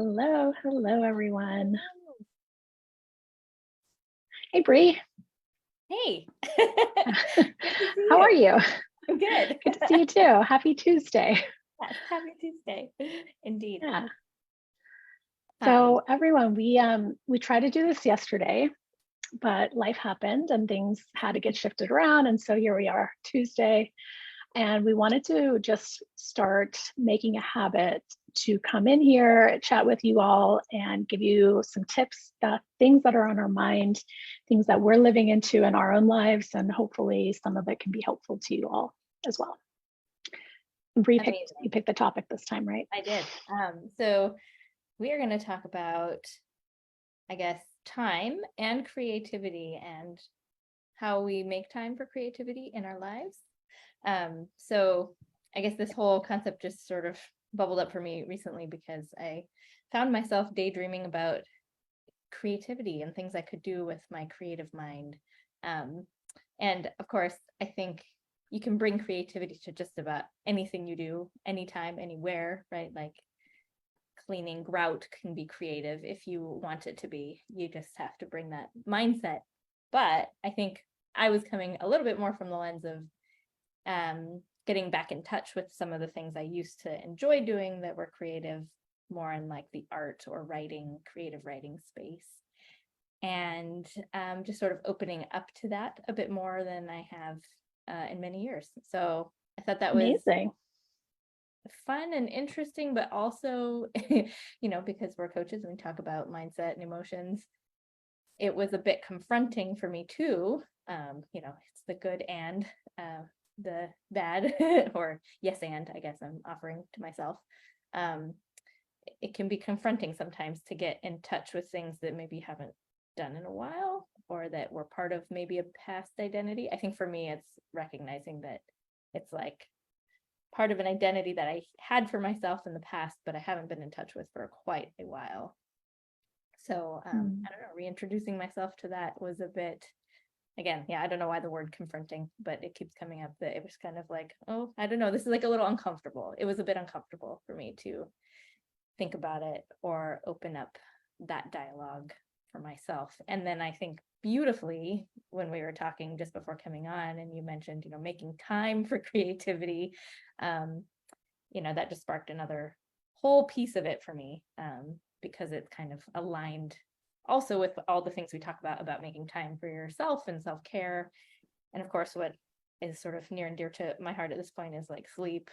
Hello everyone. Hey Bree, Hey, good to see how are you. you? I'm good. Good to see you too. Happy Tuesday. Yes, happy Tuesday. Indeed. Yeah. Um, So everyone, we tried to do this yesterday, but life happened and things had to get shifted around, and so here we are, Tuesday, and we wanted to just start making a habit to come in here, chat with you all, and give you some tips, the things that are on our mind, things that we're living into in our own lives, and hopefully some of it can be helpful to you all as well. Bree picked, you Amazing. picked the topic this time, right? I did. So we are going to talk about, I guess, time and creativity and how we make time for creativity in our lives. So I guess this whole concept just sort of bubbled up for me recently because I found myself daydreaming about creativity and things I could do with my creative mind. And of course, I think you can bring creativity to just about anything you do, anytime, anywhere, right? Like cleaning grout can be creative if you want it to be. You just have to bring that mindset. But I think I was coming a little bit more from the lens of getting back in touch with some of the things I used to enjoy doing that were creative, more in like the art or writing, creative writing space. And just sort of opening up to that a bit more than I have in many years. So I thought that was Amazing. fun and interesting, but also, because we're coaches and we talk about mindset and emotions, it was a bit confronting for me too. It's the good and the bad, or yes, and I guess I'm offering to myself. It can be confronting sometimes to get in touch with things that maybe you haven't done in a while or that were part of maybe a past identity. I think for me, it's recognizing that it's like part of an identity that I had for myself in the past, but I haven't been in touch with for quite a while. So I don't know, reintroducing myself to that was a bit, again, yeah, I don't know why the word confronting, but it keeps coming up that it was kind of like, oh, I don't know, this is like a little uncomfortable. It was a bit uncomfortable for me to think about it or open up that dialogue for myself. And then I think beautifully when we were talking just before coming on and you mentioned, making time for creativity, that just sparked another whole piece of it for me, because it's kind of aligned also with all the things we talk about making time for yourself and self-care. And of course, what is sort of near and dear to my heart at this point is like sleep.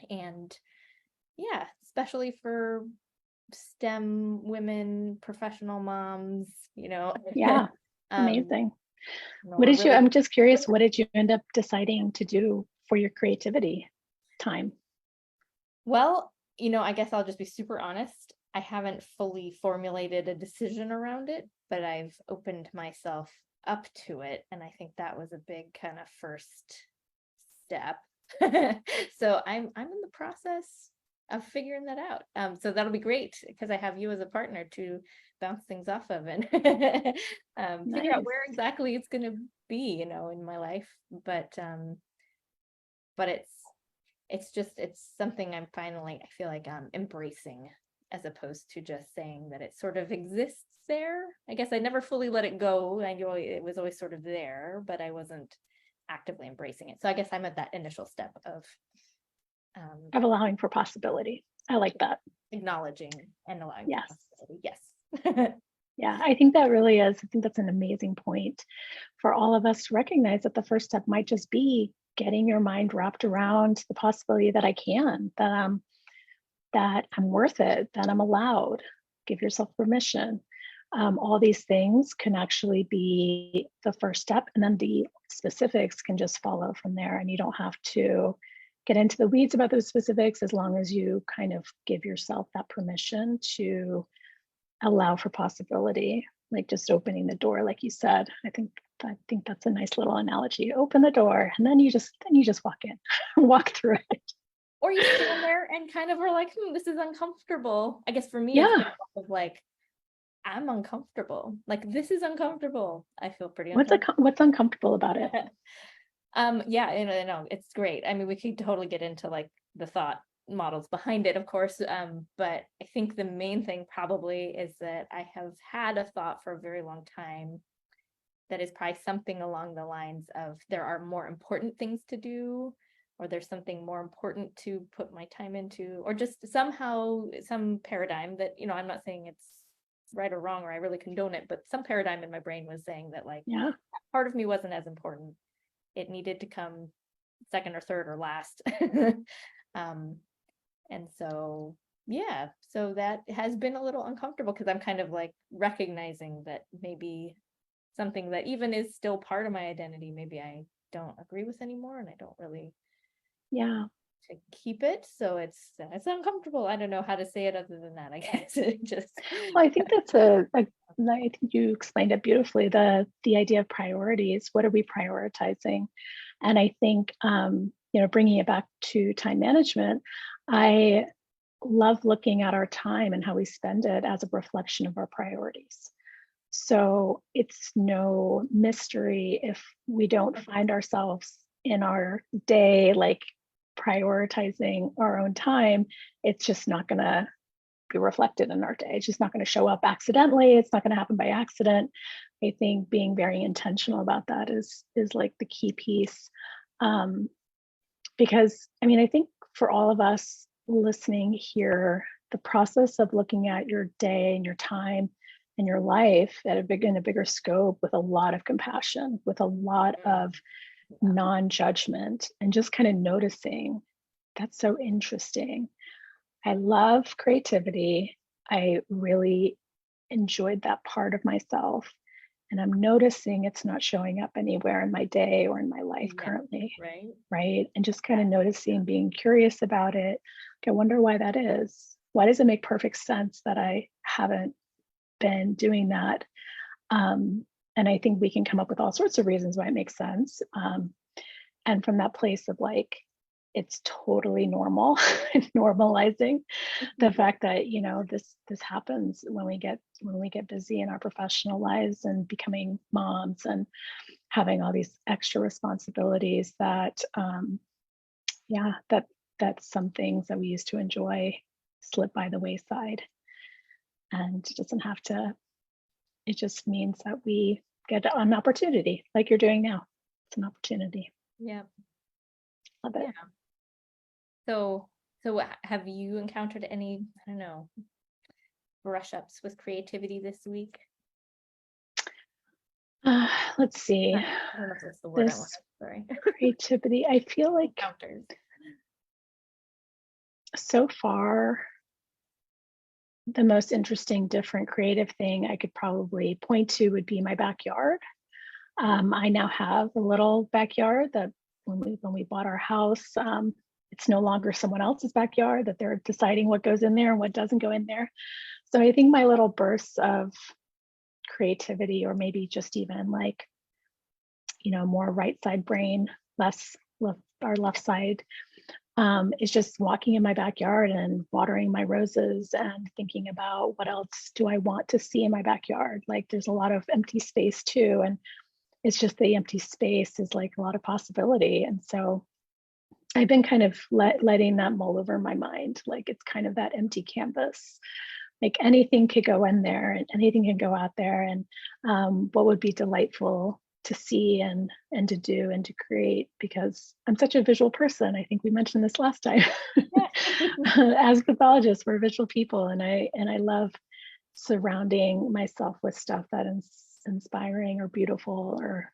And yeah, especially for STEM women, professional moms, Yeah, um, amazing. What we're did you, really, I'm just curious, what did you end up deciding to do for your creativity time? well, I guess I'll just be super honest. I haven't fully formulated a decision around it, but I've opened myself up to it. And I think that was a big kind of first step. So I'm in the process of figuring that out. So that'll be great because I have you as a partner to bounce things off of and figure out Nice. where exactly it's going to be, in my life. But it's something I'm finally, I feel like I'm embracing, as opposed to just saying that it sort of exists there. I guess I never fully let it go. It was always sort of there, but I wasn't actively embracing it. So I guess I'm at that initial step of Of allowing for possibility. I like that. acknowledging and allowing for Yes. possibility. Yes. Yeah, I think that really is. I think that's an amazing point for all of us to recognize that the first step might just be getting your mind wrapped around the possibility that I can, that I'm worth it, that I'm allowed. Give yourself permission. All these things can actually be the first step, and then the specifics can just follow from there. And you don't have to get into the weeds about those specifics as long as you kind of give yourself that permission to allow for possibility, like just opening the door, like you said. I think that's a nice little analogy. Open the door, and then you just walk in, walk through it. Or you stand there and kind of are like, this is uncomfortable. I guess for me, it's Yeah. been of like, I'm uncomfortable. Like, this is uncomfortable. I feel pretty What's uncomfortable about it? Yeah, no, it's great. I mean, we could totally get into like the thought models behind it, of course. But I think the main thing probably is that I have had a thought for a very long time that is probably something along the lines of there are more important things to do, or there's something more important to put my time into, or just somehow some paradigm that, I'm not saying it's right or wrong, or I really condone it, but some paradigm in my brain was saying that like Yeah. part of me wasn't as important. It needed to come second or third or last. And so, yeah, so that has been a little uncomfortable because I'm kind of like recognizing that maybe something that even is still part of my identity, maybe I don't agree with anymore, and I don't really Yeah. to keep it. So it's uncomfortable. I don't know how to say it other than that, I guess. It just Well, I think that's I think you explained it beautifully. The idea of priorities. What are we prioritizing? And I think, bringing it back to time management, I love looking at our time and how we spend it as a reflection of our priorities. So it's no mystery if we don't find ourselves in our day like prioritizing our own time, it's just not going to be reflected in our day. It's just not going to show up accidentally. It's not going to happen by accident. I think being very intentional about that is like the key piece. Um, because I mean, I think for all of us listening here, the process of looking at your day and your time and your life in a bigger scope with a lot of compassion, with a lot of non-judgment, and just kind of noticing, that's so interesting. I love creativity. I really enjoyed that part of myself. And I'm noticing it's not showing up anywhere in my day or in my life yeah, currently. right. Right. And just kind of noticing, being curious about it. I wonder why that is. Why does it make perfect sense that I haven't been doing that? And I think we can come up with all sorts of reasons why it makes sense. And from that place of like, it's totally normal, normalizing the fact that this happens when we get busy in our professional lives and becoming moms and having all these extra responsibilities that that some things that we used to enjoy slip by the wayside. And it doesn't have to, it just means that we get an opportunity like you're doing now. It's an opportunity. Yeah. Love it. Yeah. So have you encountered any, I don't know, brush ups with creativity this week? Let's see. I don't know if that's the word I This want. Sorry. creativity, I feel like Encounters. so far, the most interesting, different creative thing I could probably point to would be my backyard. I now have a little backyard that when we bought our house, it's no longer someone else's backyard, that they're deciding what goes in there and what doesn't go in there. So I think my little bursts of creativity, or maybe just even like, more right side brain, less left, our left side, is just walking in my backyard and watering my roses and thinking about what else do I want to see in my backyard. Like there's a lot of empty space too. And it's just the empty space is like a lot of possibility. And so I've been kind of letting that mull over my mind. Like it's kind of that empty canvas. Like anything could go in there and anything can go out there. And what would be delightful to see and to do and to create, because I'm such a visual person. I think we mentioned this last time. As pathologists, we're visual people, and I love surrounding myself with stuff that is inspiring or beautiful, or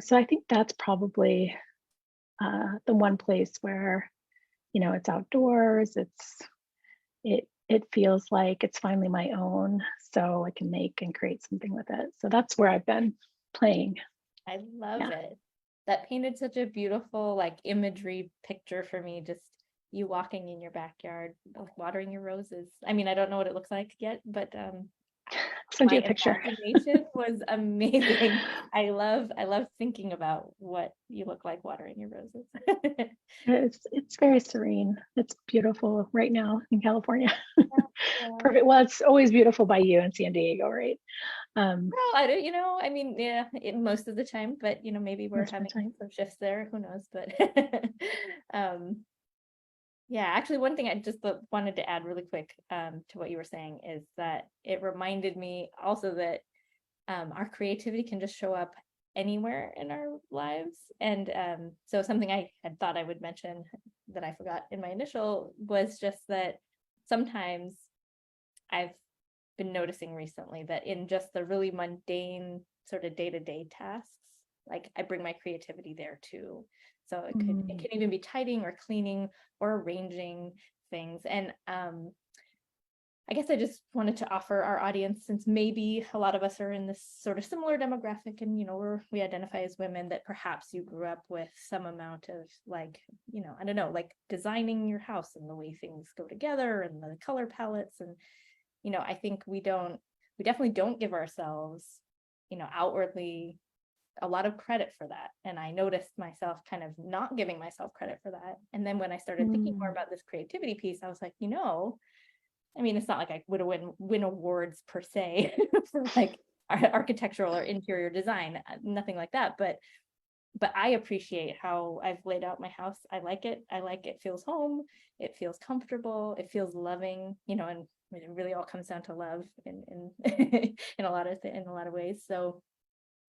so I think that's probably the one place where it's outdoors, it feels like it's finally my own, so I can make and create something with it. So that's where I've been playing. I love Yeah. it. That painted such a beautiful like imagery picture for me, just you walking in your backyard, watering your roses. I mean, I don't know what it looks like yet, but Send my you a picture. imagination was amazing. I love thinking about what you look like watering your roses. It's very serene. It's beautiful right now in California. Yeah. Perfect. Well, it's always beautiful by you in San Diego, right? Well, I don't, I mean, yeah, most of the time, but maybe we're Most of the having time. some shifts there, who knows, but Yeah, actually, one thing I just wanted to add really quick to what you were saying is that it reminded me also that our creativity can just show up anywhere in our lives. And so something I had thought I would mention that I forgot in my initial was just that sometimes I've been noticing recently that in just the really mundane sort of day-to-day tasks, like I bring my creativity there too. So it can even be tidying or cleaning or arranging things. And I guess I just wanted to offer our audience, since maybe a lot of us are in this sort of similar demographic, and we identify as women, that perhaps you grew up with some amount of like, I don't know, like designing your house and the way things go together and the color palettes. And I think we definitely don't give ourselves, outwardly a lot of credit for that. And I noticed myself kind of not giving myself credit for that. And then when I started thinking more about this creativity piece, I was like, I mean, it's not like I would win awards per se for like architectural or interior design, nothing like that. But I appreciate how I've laid out my house. I like it. It feels home. It feels comfortable. It feels loving, and it really all comes down to love in in a lot of ways. So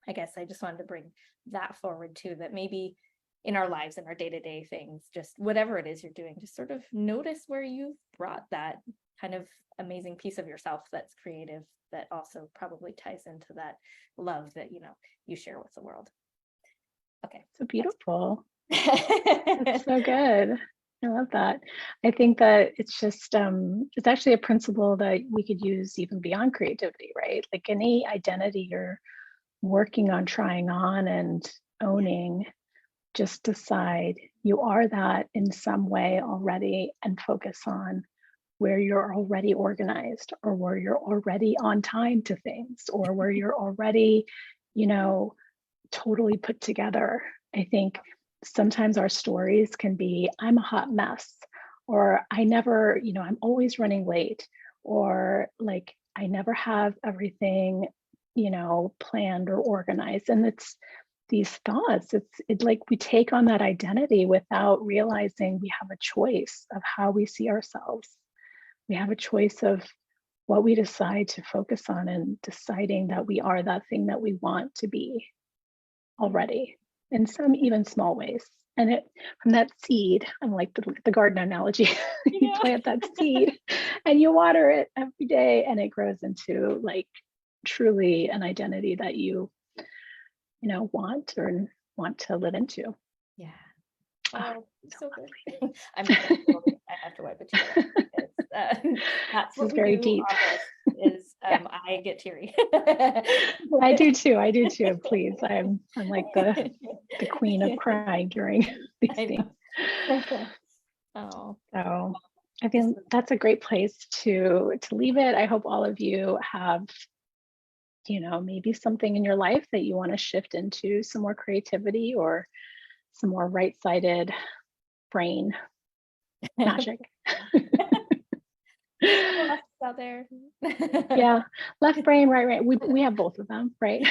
I guess I just wanted to bring that forward too, that maybe in our lives and our day-to-day things, just whatever it is you're doing, just sort of notice where you've brought that kind of amazing piece of yourself that's creative, that also probably ties into that love that you share with the world. Okay. So beautiful. That's so good. I love that. I think that it's just it's actually a principle that we could use even beyond creativity, right? Like any identity you're working on trying on and owning, just decide you are that in some way already, and focus on where you're already organized, or where you're already on time to things, or where you're already, totally put together. I think sometimes our stories can be, I'm a hot mess, or I never, I'm always running late, or like I never have everything, planned or organized. And it's these thoughts, it's like we take on that identity without realizing we have a choice of how we see ourselves. We have a choice of what we decide to focus on, and deciding that we are that thing that we want to be already, in some even small ways. And from that seed, I'm like the garden analogy. You plant that seed and you water it every day, and it grows into like truly an identity that you want to live into. Yeah. Oh, so good. I have to wipe it too. That's what is we very do deep. on this, is I get teary. I do too. Please. I'm like the queen of crying during these things. Oh. So I think that's a great place to leave it. I hope all of you have, maybe something in your life that you want to shift into some more creativity, or some more right-sided brain magic. Out there. Yeah, left brain, right. We have both of them, right?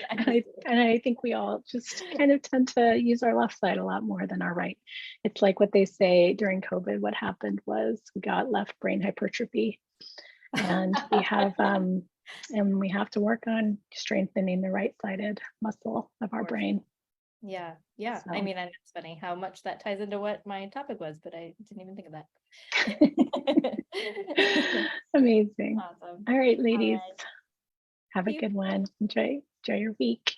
And I think we all just kind of tend to use our left side a lot more than our right. It's like what they say during COVID. What happened was we got left brain hypertrophy, and we have to work on strengthening the right-sided muscle of our brain. Yeah. So. I mean, and it's funny how much that ties into what my topic was, but I didn't even think of that. Amazing. Awesome. All right, ladies. All right. Have a good one. Enjoy your week.